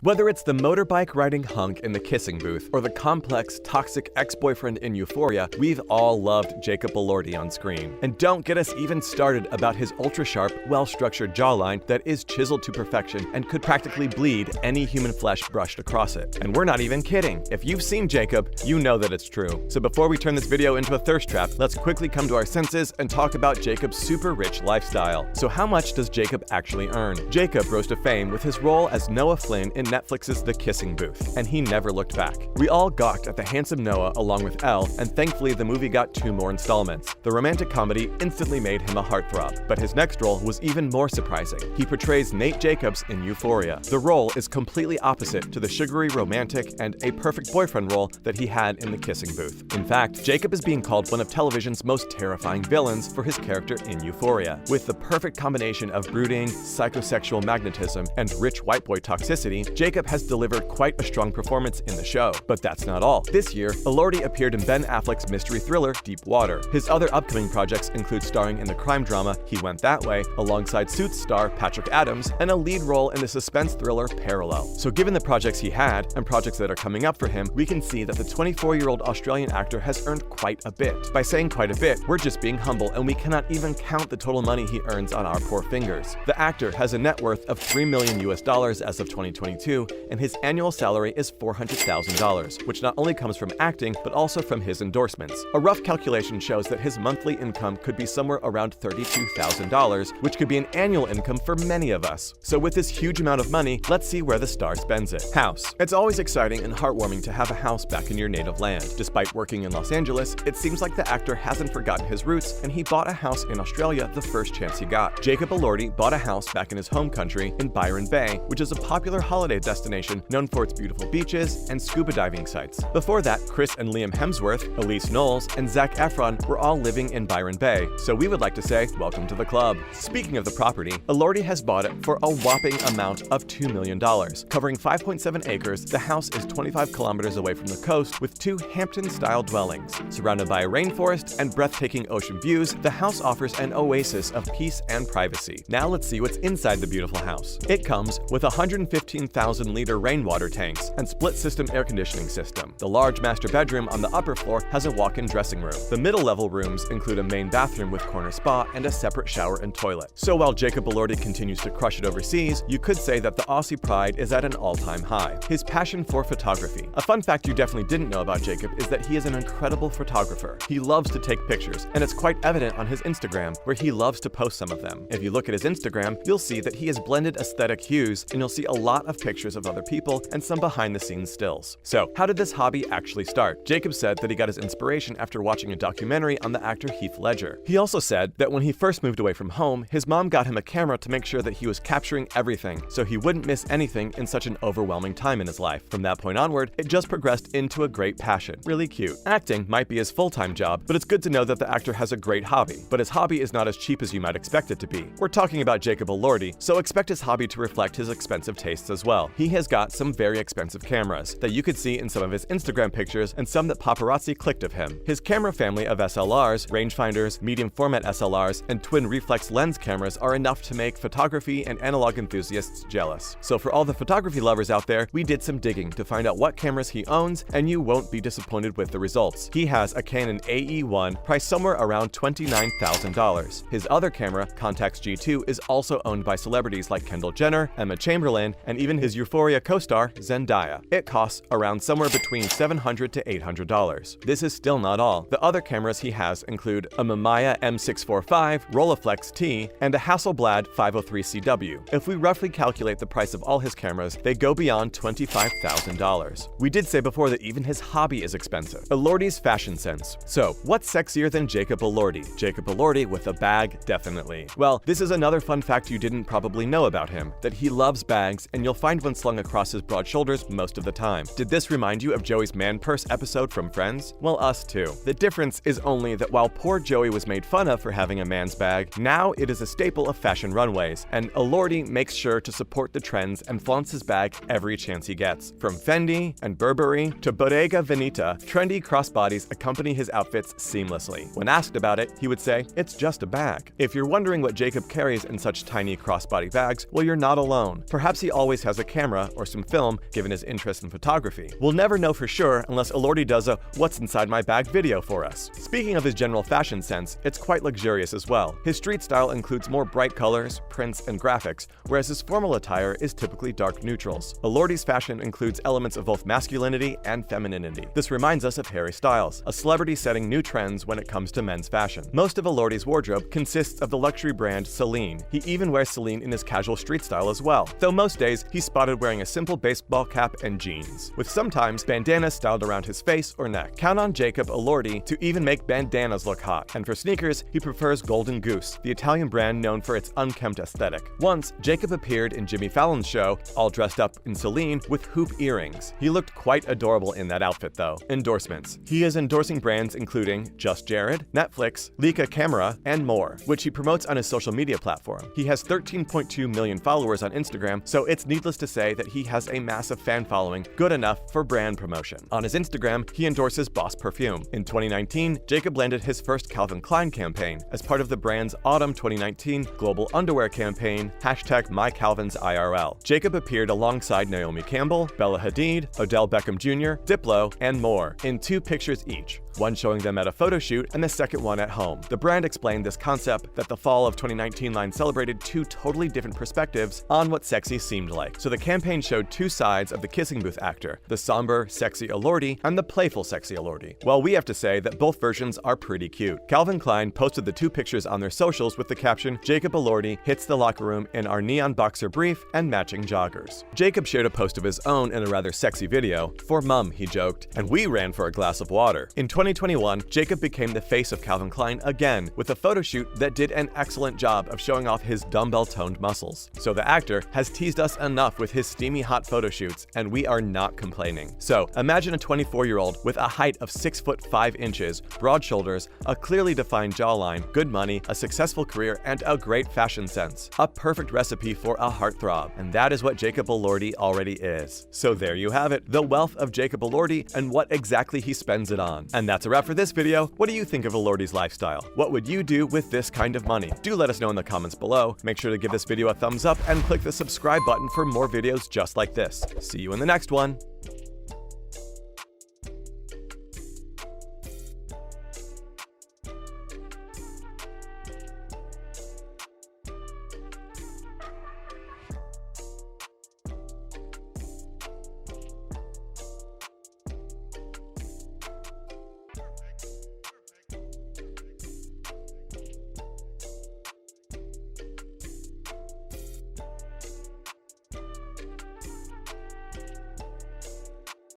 Whether it's the motorbike riding hunk in the kissing booth or the complex, toxic ex-boyfriend in Euphoria, we've all loved Jacob Elordi on screen. And don't get us even started about his ultra-sharp, well-structured jawline that is chiseled to perfection and could practically bleed any human flesh brushed across it. And we're not even kidding. If you've seen Jacob, you know that it's true. So before we turn this video into a thirst trap, let's quickly come to our senses and talk about Jacob's super rich lifestyle. So how much does Jacob actually earn? Jacob rose to fame with his role as Noah Flynn in Netflix's The Kissing Booth, and he never looked back. We all gawked at the handsome Noah along with Elle, and thankfully the movie got 2 more installments. The romantic comedy instantly made him a heartthrob, but his next role was even more surprising. He portrays Nate Jacobs in Euphoria. The role is completely opposite to the sugary romantic and a perfect boyfriend role that he had in The Kissing Booth. In fact, Jacob is being called one of television's most terrifying villains for his character in Euphoria. With the perfect combination of brooding, psychosexual magnetism, and rich white boy toxicity, Jacob has delivered quite a strong performance in the show. But that's not all. This year, Elordi appeared in Ben Affleck's mystery thriller, Deep Water. His other upcoming projects include starring in the crime drama He Went That Way, alongside Suits star Patrick Adams, and a lead role in the suspense thriller Parallel. So given the projects he had, and projects that are coming up for him, we can see that the 24-year-old Australian actor has earned quite a bit. By saying quite a bit, we're just being humble, and we cannot even count the total money he earns on our poor fingers. The actor has a net worth of $3 million as of 2022, and his annual salary is $400,000, which not only comes from acting, but also from his endorsements. A rough calculation shows that his monthly income could be somewhere around $32,000, which could be an annual income for many of us. So with this huge amount of money, let's see where the star spends it. House. It's always exciting and heartwarming to have a house back in your native land. Despite working in Los Angeles, it seems like the actor hasn't forgotten his roots, and he bought a house in Australia the first chance he got. Jacob Elordi bought a house back in his home country in Byron Bay, which is a popular holiday destination known for its beautiful beaches and scuba diving sites. Before that, Chris and Liam Hemsworth, Elise Knowles, and Zac Efron were all living in Byron Bay, so we would like to say welcome to the club. Speaking of the property, Elordi has bought it for a whopping amount of $2 million. Covering 5.7 acres, the house is 25 kilometers away from the coast with 2 Hampton-style dwellings. Surrounded by a rainforest and breathtaking ocean views, the house offers an oasis of peace and privacy. Now let's see what's inside the beautiful house. It comes with 115,000-liter rainwater tanks and split-system air conditioning system. The large master bedroom on the upper floor has a walk-in dressing room. The middle-level rooms include a main bathroom with corner spa and a separate shower and toilet. So while Jacob Elordi continues to crush it overseas, you could say that the Aussie pride is at an all-time high. His passion for photography. A fun fact you definitely didn't know about Jacob is that he is an incredible photographer. He loves to take pictures, and it's quite evident on his Instagram, where he loves to post some of them. If you look at his Instagram, you'll see that he has blended aesthetic hues, and you'll see a lot of pictures of other people and some behind-the-scenes stills. So, how did this hobby actually start? Jacob said that he got his inspiration after watching a documentary on the actor Heath Ledger. He also said that when he first moved away from home, his mom got him a camera to make sure that he was capturing everything, so he wouldn't miss anything in such an overwhelming time in his life. From that point onward, it just progressed into a great passion. Really cute. Acting might be his full-time job, but it's good to know that the actor has a great hobby. But his hobby is not as cheap as you might expect it to be. We're talking about Jacob Elordi, so expect his hobby to reflect his expensive tastes as well. He has got some very expensive cameras that you could see in some of his Instagram pictures and some that paparazzi clicked of him. His camera family of SLRs, rangefinders, medium format SLRs, and twin reflex lens cameras are enough to make photography and analog enthusiasts jealous. So for all the photography lovers out there, we did some digging to find out what cameras he owns, and you won't be disappointed with the results. He has a Canon AE1 priced somewhere around $29,000. His other camera, Contax G2, is also owned by celebrities like Kendall Jenner, Emma Chamberlain, and even his Euphoria co-star, Zendaya. It costs around somewhere between $700 to $800. This is still not all. The other cameras he has include a Mamiya M645, Rolleiflex T, and a Hasselblad 503CW. If we roughly calculate the price of all his cameras, they go beyond $25,000. We did say before that even his hobby is expensive. Elordi's fashion sense. So, what's sexier than Jacob Elordi? Jacob Elordi with a bag, definitely. Well, this is another fun fact you didn't probably know about him, that he loves bags, and you'll find one slung across his broad shoulders most of the time. Did this remind you of Joey's man purse episode from Friends? Well, us too. The difference is only that while poor Joey was made fun of for having a man's bag, now it is a staple of fashion runways, and Elordi makes sure to support the trends and flaunts his bag every chance he gets. From Fendi and Burberry to Bottega Veneta, trendy crossbodies accompany his outfits seamlessly. When asked about it, he would say, "It's just a bag." If you're wondering what Jacob carries in such tiny crossbody bags, well, you're not alone. Perhaps he always has a camera or some film given his interest in photography. We'll never know for sure unless Elordi does a "what's inside my bag" video for us. Speaking of his general fashion sense, it's quite luxurious as well. His street style includes more bright colors, prints, and graphics, whereas his formal attire is typically dark neutrals. Elordi's fashion includes elements of both masculinity and femininity. This reminds us of Harry Styles, a celebrity setting new trends when it comes to men's fashion. Most of Elordi's wardrobe consists of the luxury brand Celine. He even wears Celine in his casual street style as well, though most days he's spotted wearing a simple baseball cap and jeans, with sometimes bandanas styled around his face or neck. Count on Jacob Elordi to even make bandanas look hot, and for sneakers, he prefers Golden Goose, the Italian brand known for its unkempt aesthetic. Once, Jacob appeared in Jimmy Fallon's show, all dressed up in Celine with hoop earrings. He looked quite adorable in that outfit though. Endorsements. He is endorsing brands including Just Jared, Netflix, Leica Camera, and more, which he promotes on his social media platform. He has 13.2 million followers on Instagram, so it's needless to say that he has a massive fan following, good enough for brand promotion. On his Instagram, he endorses Boss Perfume. In 2019, Jacob landed his first Calvin Klein campaign as part of the brand's Autumn 2019 global underwear campaign, #MyCalvinsIRL. Jacob appeared alongside Naomi Campbell, Bella Hadid, Odell Beckham Jr., Diplo, and more, in 2 pictures each, one showing them at a photo shoot and the second one at home. The brand explained this concept that the fall of 2019 line celebrated 2 totally different perspectives on what sexy seemed like. So the campaign showed 2 sides of the kissing booth actor, the somber, sexy Elordi and the playful, sexy Elordi. Well, we have to say that both versions are pretty cute. Calvin Klein posted the 2 pictures on their socials with the caption, "Jacob Elordi hits the locker room in our neon boxer brief and matching joggers." Jacob shared a post of his own in a rather sexy video. "For mum," he joked, "and we ran for a glass of water." In 2021, Jacob became the face of Calvin Klein again with a photo shoot that did an excellent job of showing off his dumbbell-toned muscles. So the actor has teased us enough with his steamy hot photo shoots, and we are not complaining. So imagine a 24-year-old with a height of 6 foot 5 inches, broad shoulders, a clearly defined jawline, good money, a successful career, and a great fashion sense. A perfect recipe for a heartthrob. And that is what Jacob Elordi already is. So there you have it, the wealth of Jacob Elordi and what exactly he spends it on. And that's a wrap for this video. What do you think of Elordi's lifestyle? What would you do with this kind of money? Do let us know in the comments below. Make sure to give this video a thumbs up and click the subscribe button for more videos just like this. See you in the next one.